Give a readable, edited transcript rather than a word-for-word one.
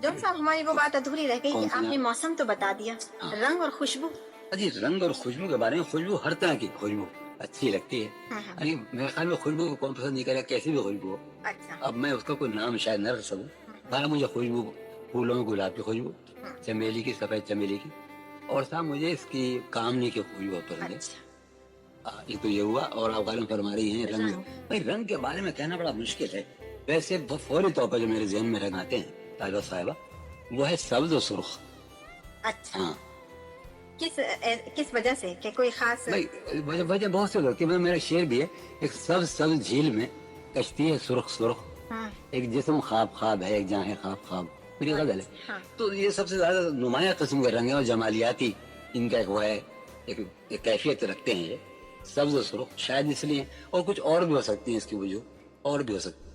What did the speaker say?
जौन साहब हमारी वो बात अधूरी रह गई कि कौन सी आपने बात? मौसम तो बता दिया, हाँ। रंग और खुशबू। अजी रंग और खुशबू के बारे में, खुशबू हर तरह की खुशबू अच्छी लगती है। हाँ हाँ। अरे मेरे ख्याल में खुशबू को कौन पसंद नहीं करेगा, कैसी भी खुशबू हो। अच्छा। अब मैं उसका कोई नाम शायद न रख सकूं, हम्म, पर मुझे खुशबू, फूलों में गुलाब की खुशबू, हम्म, चमेली की, सफेद चमेली की, और साहब मुझे इसकी कामनी की खुशबू बहुत पसंद है। अच्छा। एक तो ये हुआ, और आप गालिब फरमा रही हैं रंग। रंग। भाई रंग के बारे में कहना बड़ा मुश्किल है। वैसे फौरी तौर पर जो मेरे जहन में रंग आते हैं तालिबा साहिबा, वो है सब्ज और सुर्ख। अच्छा। हाँ किस वजह से, क्या कोई खास? भाई, वजह वजह बहुत सी होती है। मेरा शेर भी है, एक सब सब झील में कश्ती है सुर्ख सुर्ख, हाँ एक जिस्म ख्वाब ख्वाब है, एक जहाँ है ख्वाब ख्वाब। मेरी गजल है। हाँ। तो ये सबसे ज्यादा नुमाया किस्म के रंग है, और जमालियाती इनका एक वो है, एक कैफियत रखते हैं ये सब्ज और सुर्ख, शायद इसलिए। और कुछ और भी हो सकती है इसकी वजह, और भी हो सकती है।